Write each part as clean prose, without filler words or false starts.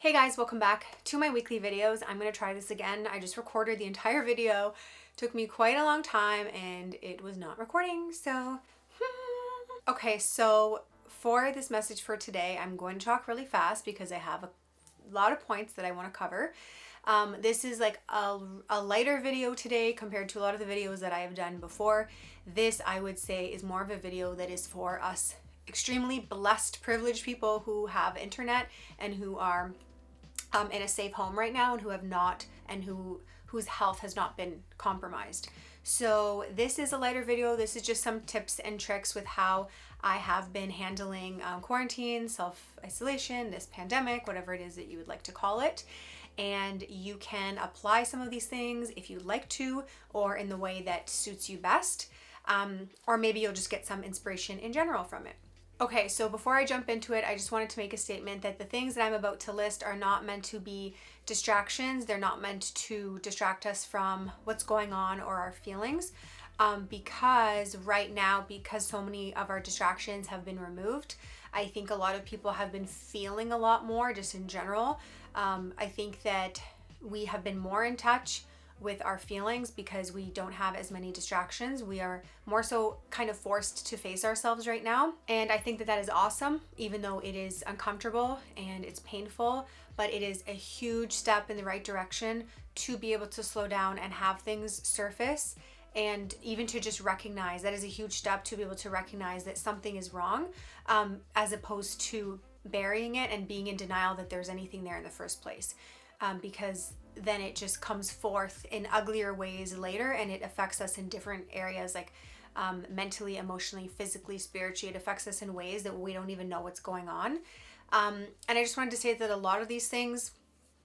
Hey guys, welcome back to my weekly videos. I'm going to try this again. I just recorded the entire video. Took me quite a long time and it was not recording, so okay, so for this message for today, I'm going to talk really fast because I have a lot of points that I want to cover. This is like a lighter video today compared to a lot of the videos that I have done before. This, I would say, is more of a video that is for us extremely blessed, privileged people who have internet and who are in a safe home right now and who have not, and whose health has not been compromised. So this is a lighter video. This is just some tips and tricks with how I have been handling quarantine, self-isolation, this pandemic, whatever it is that you would like to call it. And you can apply some of these things if you'd like to, or in the way that suits you best. Or maybe you'll just get some inspiration in general from it. Okay, so before I jump into it, I just wanted to make a statement that the things that I'm about to list are not meant to be distractions. They're not meant to distract us from what's going on or our feelings. Because right now, because so many of our distractions have been removed, I think a lot of people have been feeling a lot more just in general. I think that we have been more in touch with our feelings because we don't have as many distractions. We are more so kind of forced to face ourselves right now. And I think that that is awesome, even though it is uncomfortable and it's painful, but it is a huge step in the right direction to be able to slow down and have things surface. And even to just recognize, that is a huge step to be able to recognize that something is wrong, as opposed to burying it and being in denial that there's anything there in the first place. Because then it just comes forth in uglier ways later, and it affects us in different areas, like mentally, emotionally, physically, spiritually. It affects us in ways that we don't even know what's going on. And I just wanted to say that a lot of these things,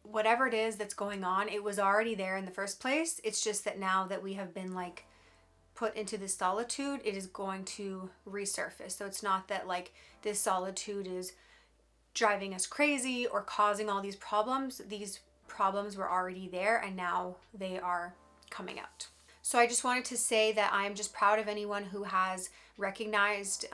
whatever it is that's going on, it was already there in the first place. It's just that now that we have been like put into this solitude, it is going to resurface. So it's not that like this solitude is driving us crazy or causing all these problems. These problems were already there and now they are coming out. So I just wanted to say that I'm just proud of anyone who has recognized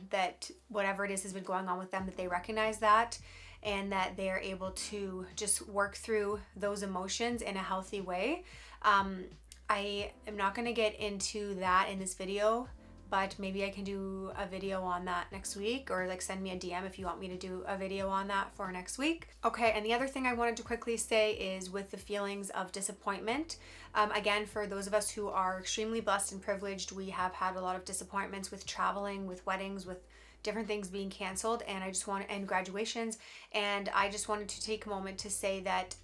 that whatever it is has been going on with them, that they recognize that and that they are able to just work through those emotions in a healthy way. I am not going to get into that in this video, but maybe I can do a video on that next week, or like send me a DM if you want me to do a video on that for next week. Okay, and the other thing I wanted to quickly say is with the feelings of disappointment. Again, for those of us who are extremely blessed and privileged, we have had a lot of disappointments with traveling, with weddings, with different things being canceled, and graduations. And I just wanted to take a moment to say that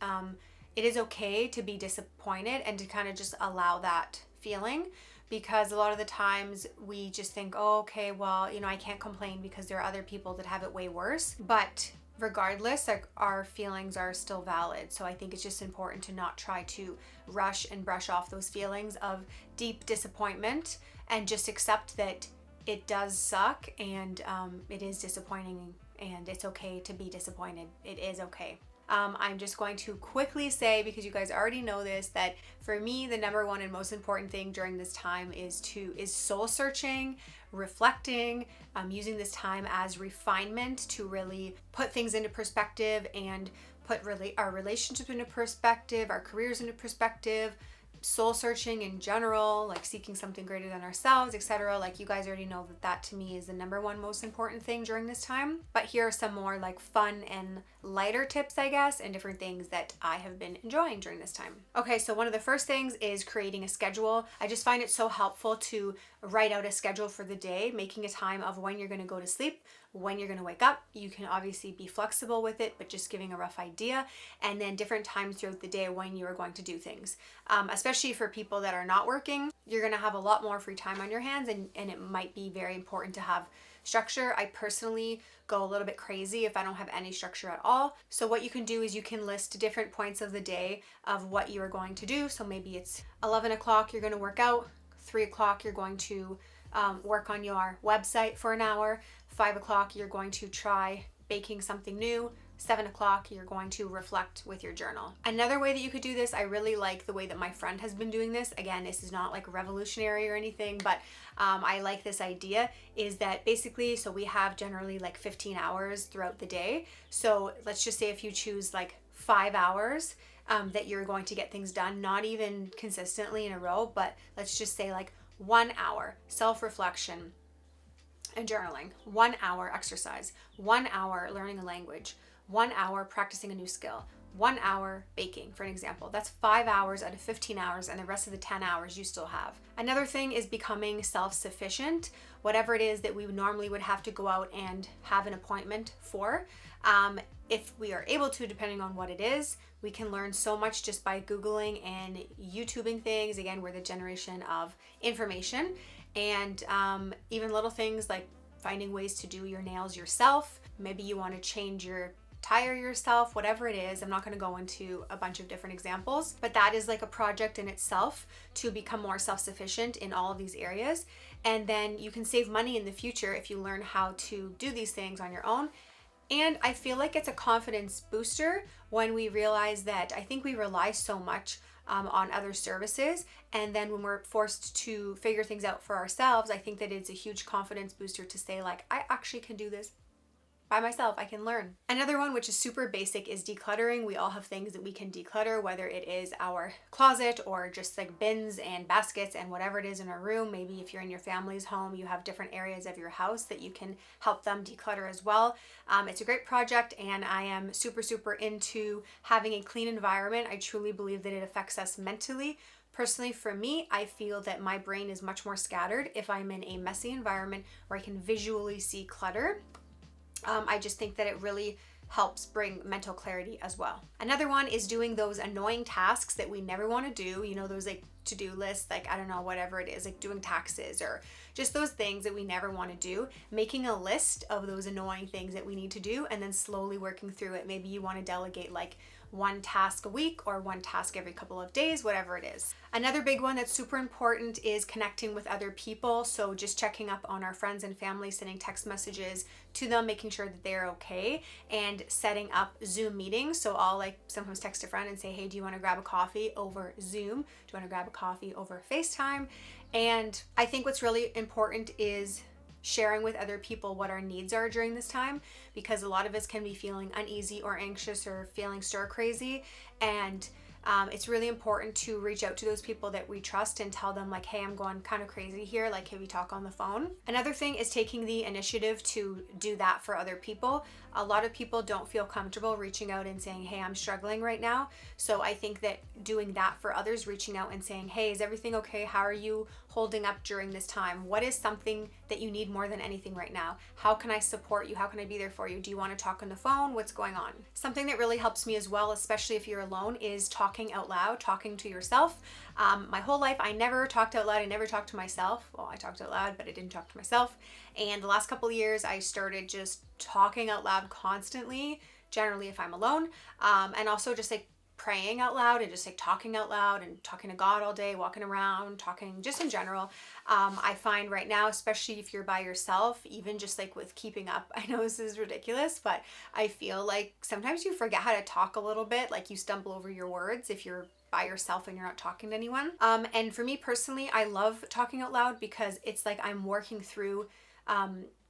it is okay to be disappointed and to kind of just allow that feeling. Because a lot of the times we just think, oh, okay, well, I can't complain because there are other people that have it way worse. But regardless, like, our feelings are still valid. So I think it's just important to not try to rush and brush off those feelings of deep disappointment and just accept that it does suck and it is disappointing and it's okay to be disappointed. It is okay. I'm just going to quickly say, because you guys already know this, that for me, the number one and most important thing during this time is soul searching, reflecting, using this time as refinement to really put things into perspective and put our relationship into perspective, our careers into perspective, soul searching in general, like seeking something greater than ourselves, etc. Like, you guys already know that to me is the number one most important thing during this time. But here are some more like fun and lighter tips, I guess, and different things that I have been enjoying during this time. Okay, so one of the first things is creating a schedule. I just find it so helpful to write out a schedule for the day, making a time of when you're going to go to sleep, when you're going to wake up. You can obviously be flexible with it, but just giving a rough idea, and then different times throughout the day when you are going to do things. Especially for people that are not working, you're going to have a lot more free time on your hands, and it might be very important to have structure. I personally go a little bit crazy if I don't have any structure at all. So what you can do is you can list different points of the day of what you are going to do. So maybe it's 11 o'clock, you're going to work out. 3 o'clock, you're going to work on your website for an hour. 5 o'clock, you're going to try baking something new. 7 o'clock, you're going to reflect with your journal. Another way that you could do this, I really like the way that my friend has been doing this. Again, this is not like revolutionary or anything, but I like this idea, is that basically, so we have generally like 15 hours throughout the day. So let's just say if you choose like 5 hours that you're going to get things done, not even consistently in a row, but let's just say like 1 hour self-reflection and journaling, 1 hour exercise, 1 hour learning a language, 1 hour practicing a new skill, 1 hour baking, for an example. That's 5 hours out of 15 hours, and the rest of the 10 hours you still have. Another thing is becoming self-sufficient. Whatever it is that we normally would have to go out and have an appointment for, if we are able to, depending on what it is, we can learn so much just by Googling and YouTubing things. Again, we're the generation of information. And even little things like finding ways to do your nails yourself. Maybe you want to change your tire yourself, whatever it is. I'm not going to go into a bunch of different examples, but that is like a project in itself to become more self-sufficient in all of these areas. And then you can save money in the future if you learn how to do these things on your own. And I feel like it's a confidence booster when we realize that I think we rely so much on other services, and then when we're forced to figure things out for ourselves, I think that it's a huge confidence booster to say like, I actually can do this by myself. I can learn. Another one, which is super basic, is decluttering. We all have things that we can declutter, whether it is our closet or just like bins and baskets and whatever it is in our room. Maybe if you're in your family's home, you have different areas of your house that you can help them declutter as well. It's a great project, and I am super into having a clean environment. I truly believe that it affects us mentally. Personally, for me, I feel that my brain is much more scattered if I'm in a messy environment where I can visually see clutter. I just think that it really helps bring mental clarity as well. Another one is doing those annoying tasks that we never want to do. You know, those like to-do lists, like, I don't know, whatever it is, like doing taxes or just those things that we never want to do. Making a list of those annoying things that we need to do and then slowly working through it. Maybe you want to delegate like one task a week or one task every couple of days, whatever it is. Another big one that's super important is connecting with other people. So just checking up on our friends and family, sending text messages to them, making sure that they're okay, and setting up Zoom meetings. So I'll like sometimes text a friend and say, hey, do you want to grab a coffee over Zoom? Do you want to grab a coffee over FaceTime? And I think what's really important is sharing with other people what our needs are during this time, because a lot of us can be feeling uneasy or anxious or feeling stir crazy, and it's really important to reach out to those people that we trust and tell them like, hey, I'm going kind of crazy here, like, can we talk on the phone? Another thing is taking the initiative to do that for other people. A lot of people don't feel comfortable reaching out and saying, hey, I'm struggling right now. So I think that doing that for others, reaching out and saying, hey, is everything okay? How are you holding up during this time? What is something that you need more than anything right now? How can I support you? How can I be there for you? Do you want to talk on the phone? What's going on? Something that really helps me as well, especially if you're alone, is talking out loud, talking to yourself. My whole life, I never talked out loud. I never talked to myself. Well, I talked out loud, but I didn't talk to myself. And the last couple of years, I started just talking out loud constantly, generally if I'm alone, and also just like praying out loud and just like talking out loud and talking to God all day, walking around, talking just in general. I find right now, especially if you're by yourself, even just like with keeping up, I know this is ridiculous, but I feel like sometimes you forget how to talk a little bit, like you stumble over your words if you're by yourself and you're not talking to anyone. And for me personally, I love talking out loud because it's like I'm working through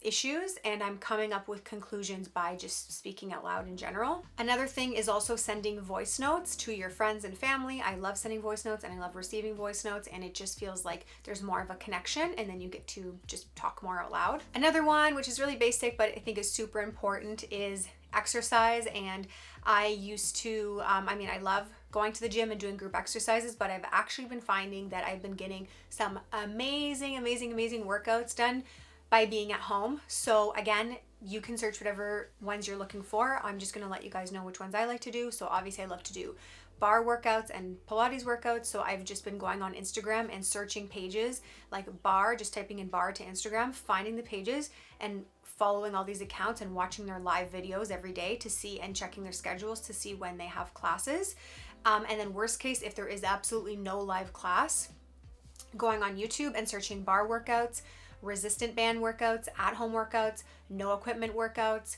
issues and I'm coming up with conclusions by just speaking out loud in general. Another thing is also sending voice notes to your friends and family. I love sending voice notes and I love receiving voice notes, and it just feels like there's more of a connection and then you get to just talk more out loud. Another one, which is really basic but I think is super important, is exercise. And I used to, I love going to the gym and doing group exercises, but I've actually been finding that I've been getting some amazing workouts done by being at home. So again, you can search whatever ones you're looking for. I'm just gonna let you guys know which ones I like to do. So obviously I love to do bar workouts and Pilates workouts. So I've just been going on Instagram and searching pages like bar, just typing in bar to Instagram, finding the pages and following all these accounts and watching their live videos every day to see, and checking their schedules to see when they have classes. And then worst case, if there is absolutely no live class, going on YouTube and searching bar workouts, resistant band workouts, at-home workouts, no equipment workouts.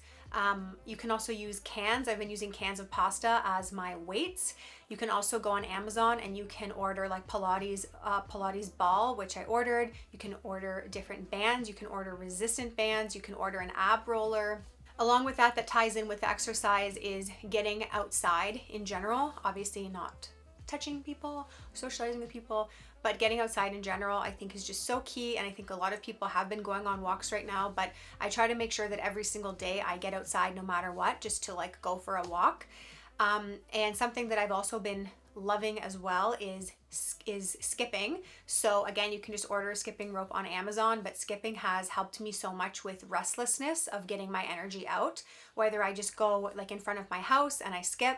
You can also use cans. I've been using cans of pasta as my weights. You can also go on Amazon and you can order like Pilates ball, which I ordered. You can order different bands. You can order resistant bands. You can order an ab roller. Along with that ties in with the exercise is getting outside in general. Obviously not touching people, socializing with people, but getting outside in general I think is just so key. And I think a lot of people have been going on walks right now, but I try to make sure that every single day I get outside no matter what, just to like go for a walk. And something that I've also been loving as well is skipping. So again, you can just order a skipping rope on Amazon, but skipping has helped me so much with restlessness of getting my energy out, whether I just go like in front of my house and I skip.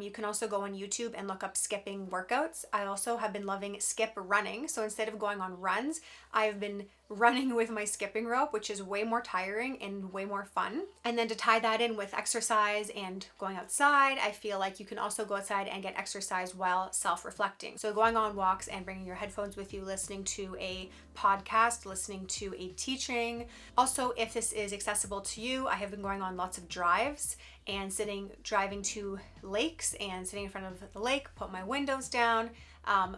You can also go on YouTube and look up skipping workouts. I also have been loving skip running. So instead of going on runs, I've been running with my skipping rope, which is way more tiring and way more fun. And then to tie that in with exercise and going outside, I feel like you can also go outside and get exercise while self-reflecting. So going on walks and bringing your headphones with you, listening to a podcast, listening to a teaching. Also, if this is accessible to you, I have been going on lots of drives and driving to lakes and sitting in front of the lake, put my windows down,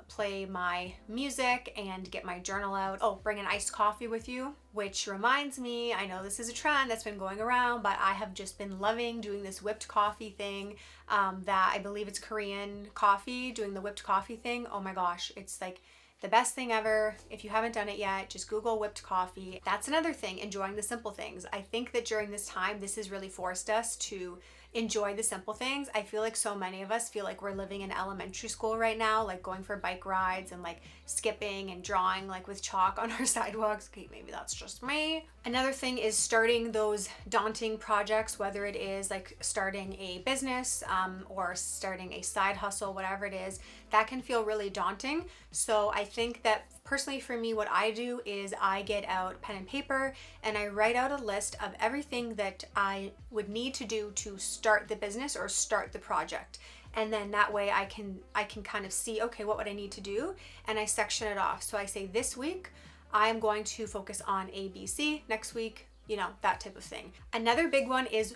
play my music and get my journal out. Oh, bring an iced coffee with you, which reminds me, I know this is a trend that's been going around, but I have just been loving doing this whipped coffee thing, that I believe it's Korean coffee, doing the whipped coffee thing. Oh my gosh, it's like the best thing ever. If you haven't done it yet, just Google whipped coffee. That's another thing, enjoying the simple things. I think that during this time, this has really forced us to enjoy the simple things. I feel like so many of us feel like we're living in elementary school right now, like going for bike rides and like skipping and drawing like with chalk on our sidewalks. Okay, maybe that's just me. Another thing is starting those daunting projects, whether it is like starting a business or starting a side hustle, whatever it is, that can feel really daunting. So I think that personally for me, what I do is I get out pen and paper and I write out a list of everything that I would need to do to start the business or start the project. And then that way I can kind of see, okay, what would I need to do? And I section it off. So I say this week, I am going to focus on A, B, C. Next week, that type of thing. Another big one is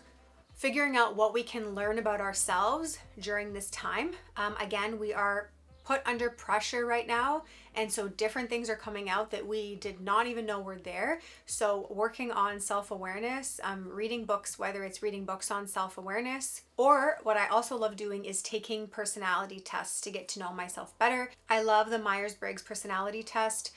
figuring out what we can learn about ourselves during this time. Again, we are put under pressure right now, and so different things are coming out that we did not even know were there. So working on self-awareness, reading books, whether it's reading books on self-awareness, or what I also love doing is taking personality tests to get to know myself better. I love the Myers-Briggs personality test.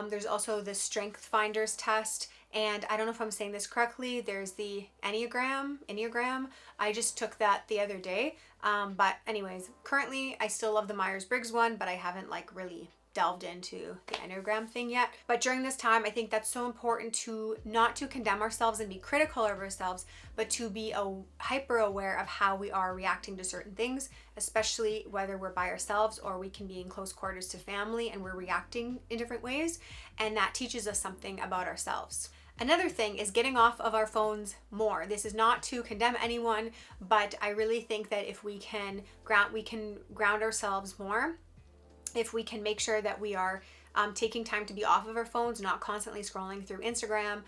There's also the Strength Finders test, and I don't know if I'm saying this correctly, there's the Enneagram. I just took that the other day. But anyways, currently I still love the Myers-Briggs one, but I haven't like really delved into the Enneagram thing yet. But during this time, I think that's so important to not to condemn ourselves and be critical of ourselves, but to be hyper aware of how we are reacting to certain things, especially whether we're by ourselves or we can be in close quarters to family and we're reacting in different ways. And that teaches us something about ourselves. Another thing is getting off of our phones more. This is not to condemn anyone, but I really think that if we can ground ourselves more, if we can make sure that we are taking time to be off of our phones, not constantly scrolling through Instagram,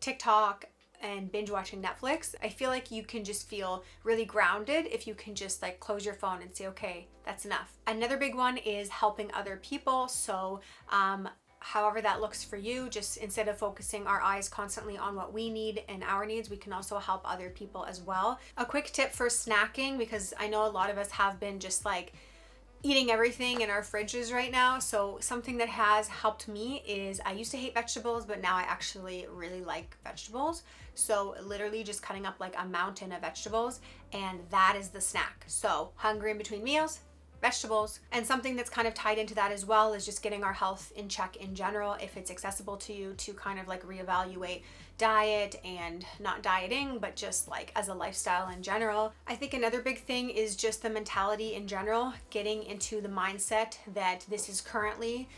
TikTok, and binge watching Netflix, I feel like you can just feel really grounded if you can just like close your phone and say, okay, that's enough. Another big one is helping other people. So however that looks for you, just instead of focusing our eyes constantly on what we need and our needs, we can also help other people as well. A quick tip for snacking, because I know a lot of us have been just like eating everything in our fridges right now. So something that has helped me is I used to hate vegetables, but now I actually really like vegetables. So literally just cutting up like a mountain of vegetables, and that is the snack. So hungry in between meals, vegetables. And something that's kind of tied into that as well is just getting our health in check in general, if it's accessible to you, to kind of like reevaluate diet and not dieting, but just like as a lifestyle in general. I think another big thing is just the mentality in general, getting into the mindset that this is currently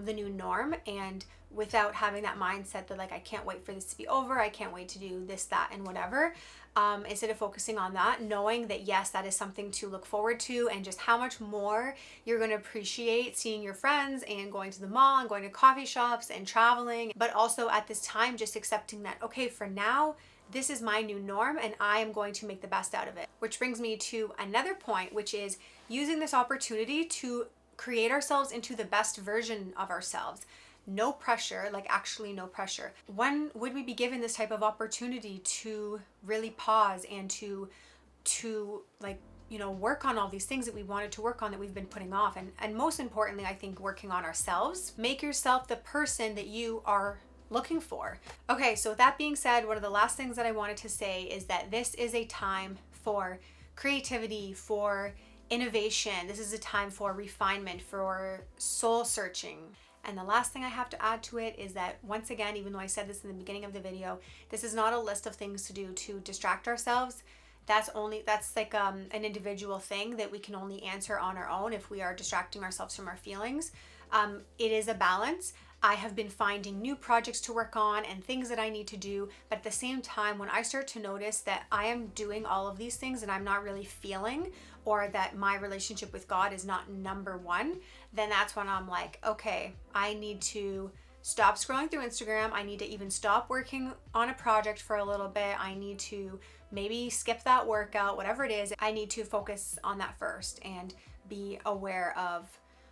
the new norm, and without having that mindset that like I can't wait for this to be over, I can't wait to do this, that, and whatever. Instead of focusing on that, knowing that yes, that is something to look forward to, and just how much more you're going to appreciate seeing your friends and going to the mall and going to coffee shops and traveling. But also at this time, just accepting that, okay, for now, this is my new norm and I am going to make the best out of it. Which brings me to another point, which is using this opportunity to create ourselves into the best version of ourselves. No pressure, like actually no pressure. When would we be given this type of opportunity to really pause and to like, you know, work on all these things that we wanted to work on that we've been putting off? And most importantly, I think working on ourselves. Make yourself the person that you are looking for. Okay, so with that being said, one of the last things that I wanted to say is that this is a time for creativity, for innovation. This is a time for refinement, for soul searching. And the last thing I have to add to it is that, once again, even though I said this in the beginning of the video, this is not a list of things to do to distract ourselves. That's like an individual thing that we can only answer on our own if we are distracting ourselves from our feelings. It is a balance. I have been finding new projects to work on and things that I need to do, but at the same time, when I start to notice that I am doing all of these things and I'm not really feeling, or that my relationship with God is not number one, then that's when I'm like, okay, I need to stop scrolling through Instagram. I need to even stop working on a project for a little bit. I need to maybe skip that workout, whatever it is. I need to focus on that first and be aware of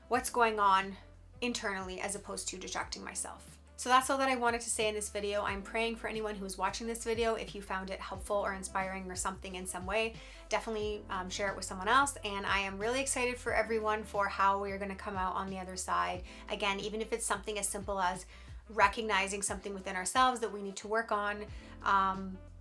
what's going on internally as opposed to distracting myself. So that's all that I wanted to say in this video. I'm praying for anyone who is watching this video. If you found it helpful or inspiring or something in some way, definitely share it with someone else. And I am really excited for everyone for how we're going to come out on the other side. Again, even if it's something as simple as recognizing something within ourselves that we need to work on.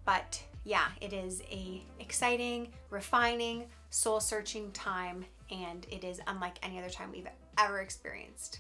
But yeah, it is a exciting, refining, soul-searching time, and it is unlike any other time we've ever experienced.